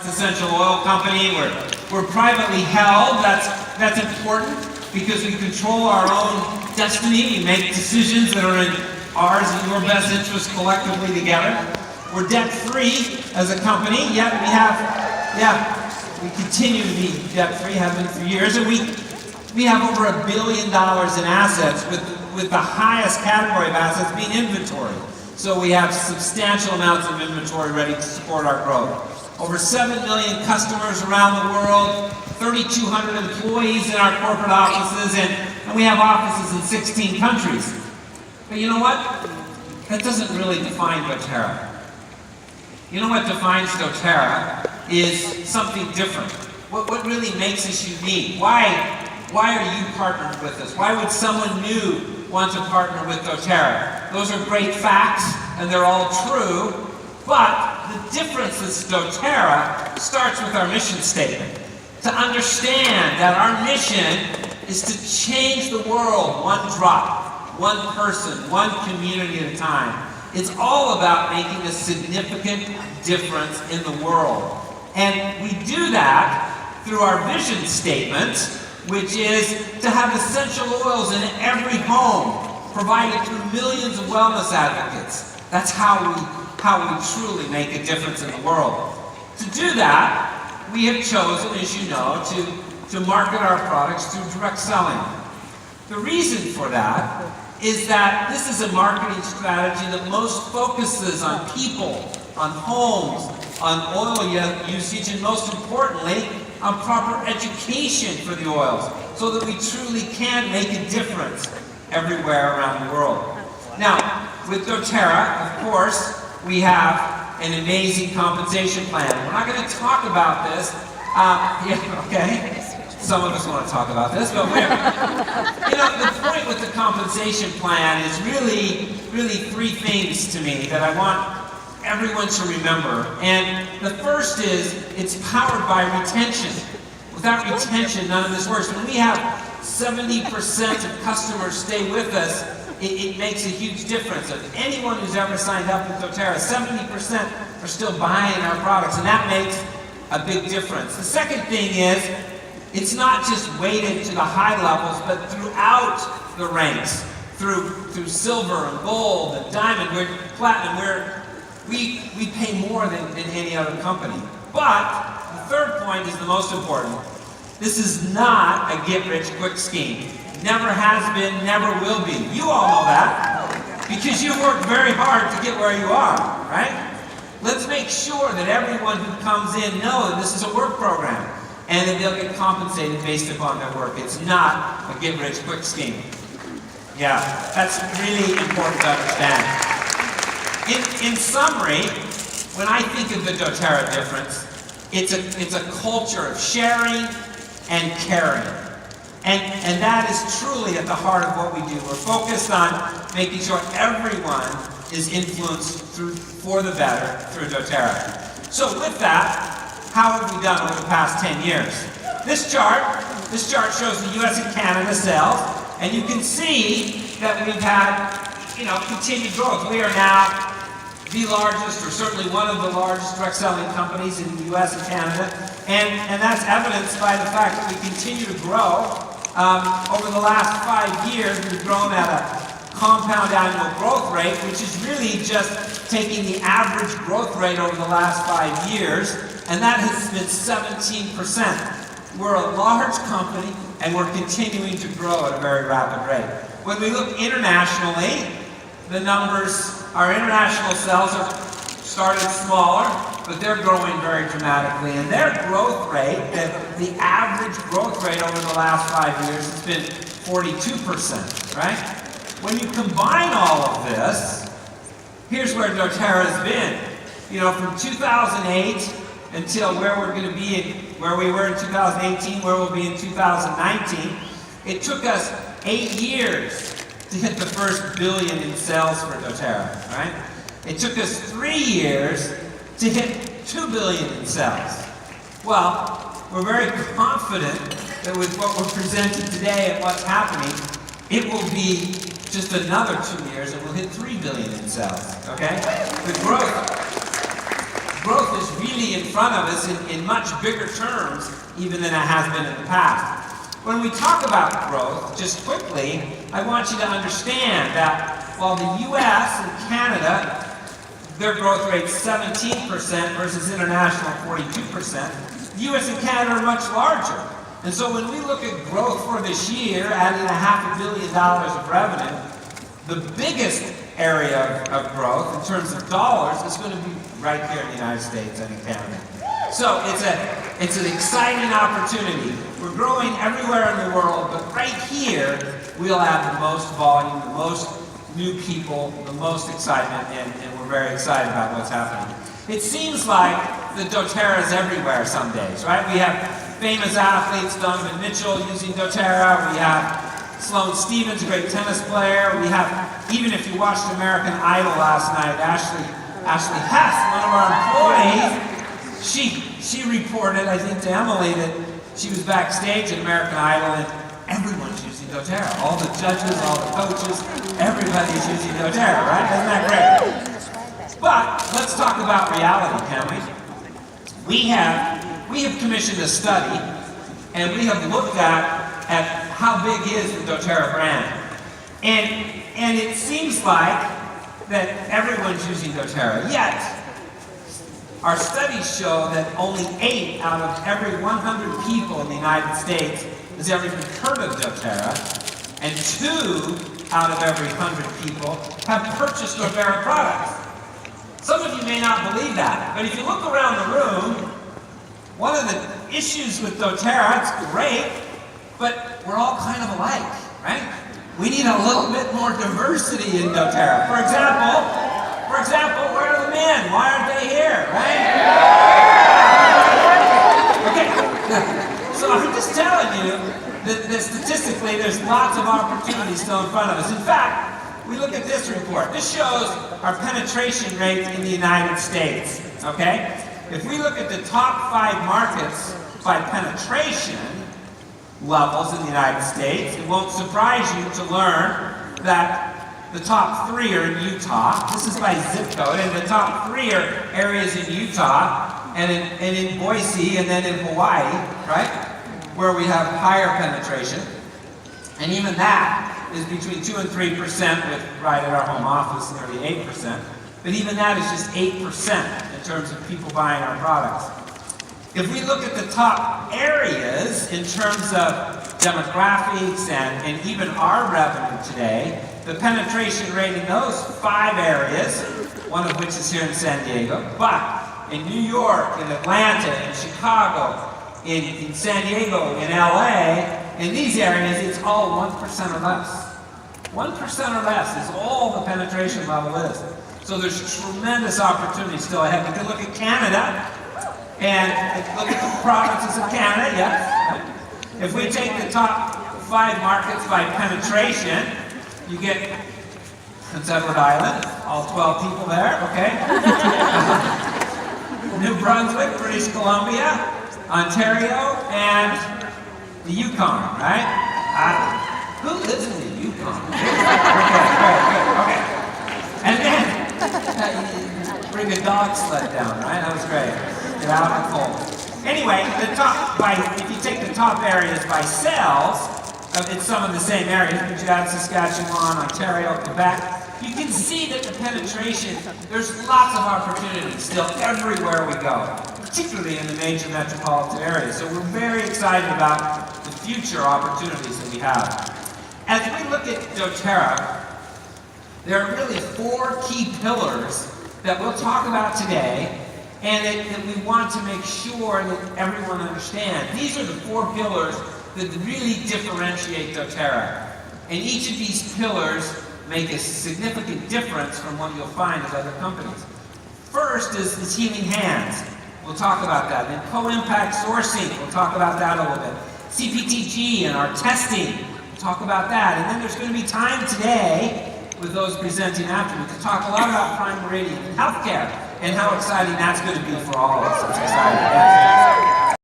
Essential oil company. We're privately held. That's important because we control our own destiny. We make decisions that are in ours and your best interest collectively together. We're debt-free as a company, yet we continue to be debt-free, have been for years, and we have over $1 billion in assets, with the highest category of assets being inventory. So we have substantial amounts of inventory ready to support our growth. Over 7 million customers around the world, 3,200 employees in our corporate offices, and we have offices in 16 countries. But you know what? That doesn't really define doTERRA. You know what defines doTERRA is something different. What really makes us unique? Why are you partnered with us? Why would someone new want to partner with doTERRA? Those are great facts, and they're all true, but the difference is doTERRA starts with our mission statement. To understand that our mission is to change the world one drop, one person, one community at a time. It's all about making a significant difference in the world. And we do that through our vision statement, which is to have essential oils in every home, provided through millions of wellness advocates. That's how we truly make a difference in the world. To do that, we have chosen, as you know, to market our products through direct selling. The reason for that is that this is a marketing strategy that most focuses on people, on homes, on oil usage, and most importantly, on proper education for the oils, so that we truly can make a difference everywhere around the world. Now, with doTERRA, of course, we have an amazing compensation plan. We're not going to talk about this. Okay. Some of us want to talk about this, but the point with the compensation plan is really three things to me that I want everyone to remember. And the first is, it's powered by retention. Without retention, none of this works. When we have 70% of customers stay with us, it makes a huge difference. Of anyone who's ever signed up with doTERRA, 70% are still buying our products, and that makes a big difference. The second thing is, it's not just weighted to the high levels, but throughout the ranks, through silver and gold and diamond, we're platinum, we pay more than any other company. But the third point is the most important. This is not a get-rich-quick scheme. Never has been, never will be. You all know that, because you've worked very hard to get where you are, right? Let's make sure that everyone who comes in knows that this is a work program, and that they'll get compensated based upon their work. It's not a get-rich-quick scheme. Yeah, that's really important to understand. In summary, when I think of the doTERRA difference, it's a culture of sharing and caring. And that is truly at the heart of what we do. We're focused on making sure everyone is influenced for the better through doTERRA. So with that, how have we done over the past 10 years? This chart shows the US and Canada sales, and you can see that we've had, continued growth. We are now the largest, or certainly one of the largest direct selling companies in the US and Canada, and that's evidenced by the fact that we continue to grow. Over the last 5 years, we've grown at a compound annual growth rate, which is really just taking the average growth rate over the last 5 years, and that has been 17%. We're a large company, and we're continuing to grow at a very rapid rate. When we look internationally, the numbers, our international sales are started smaller, but they're growing very dramatically. And their growth rate, the average growth rate over the last 5 years has been 42%, right? When you combine all of this, here's where doTERRA has been. From 2008 until where we're going to be, where we were in 2018, where we'll be in 2019, it took us 8 years to hit the first billion in sales for doTERRA, right? It took us 3 years to hit 2 billion in sales. Well, we're very confident that with what we're presenting today and what's happening, it will be just another 2 years and we'll hit 3 billion in sales, okay? The growth is really in front of us in much bigger terms even than it has been in the past. When we talk about growth, just quickly, I want you to understand that while the US and Canada, their growth rate's 17% versus international 42%, the US and Canada are much larger. And so when we look at growth for this year, adding $500 million of revenue, the biggest area of growth in terms of dollars is going to be right here in the United States and in Canada. So it's an exciting opportunity. We're growing everywhere in the world, but right here we'll have the most volume, the most new people, the most excitement, and we're very excited about what's happening. It seems like the doTERRA is everywhere some days, right? We have famous athletes, Donovan Mitchell using doTERRA. We have Sloane Stephens, a great tennis player. We have, even if you watched American Idol last night, Ashley Hess, one of our employees, she reported, I think to Emily, that she was backstage at American Idol and everyone's using doTERRA. All the judges, all the coaches, everybody's using doTERRA, right? Isn't that great? But let's talk about reality, can we? We have commissioned a study, and we have looked at how big is the doTERRA brand. And it seems like that everyone's using doTERRA, yet our studies show that only 8 out of every 100 people in the United States has ever even heard of doTERRA, and 2 out of every 100 people have purchased doTERRA products. Some of you may not believe that, but if you look around the room, one of the issues with doTERRA, it's great, but we're all kind of alike, right? We need a little bit more diversity in doTERRA. For example, where are the men? Why aren't they here, right? Okay, so I'm just telling you that statistically there's lots of opportunities still in front of us. In fact, we look at this report. This shows our penetration rate in the United States, okay? If we look at the top 5 markets by penetration levels in the United States, it won't surprise you to learn that the top 3 are in Utah. This is by zip code, and the top 3 are areas in Utah and in Boise and then in Hawaii, right? Where we have higher penetration. And even that is between 2 and 3% with right at our home office, nearly 8%. But even that is just 8% in terms of people buying our products. If we look at the top areas in terms of demographics and even our revenue today, the penetration rate in those 5 areas, one of which is here in San Diego, but in New York, in Atlanta, in Chicago, in San Diego, in LA, in these areas, it's all 1% or less. 1% or less is all the penetration level is. So there's tremendous opportunity still ahead. We can look at Canada and look at the provinces of Canada, yes. If we take the top 5 markets by penetration, you get Prince Edward Island, all 12 people there, okay? New Brunswick, British Columbia, Ontario, and the Yukon, right? Who lives in the Yukon? Okay. And then, bring a dog sled down, right? That was great. Get out in the cold. Anyway, if you take the top areas by sales, it's some of the same areas, but you add Saskatchewan, Ontario, Quebec, you can see that the penetration, there's lots of opportunities still everywhere we go, particularly in the major metropolitan areas. So we're very excited about the future opportunities that we have. As we look at doTERRA, there are really 4 key pillars that we'll talk about today and that we want to make sure that everyone understands. These are the 4 pillars that really differentiate doTERRA. And each of these pillars make a significant difference from what you'll find at other companies. First is healing hands. We'll talk about that. Then co-impact sourcing, we'll talk about that a little bit. CPTG and our testing, we'll talk about that. And then there's going to be time today with those presenting after me to talk a lot about Prime Meridian and healthcare and how exciting that's going to be for all of us. It's exciting. Yes.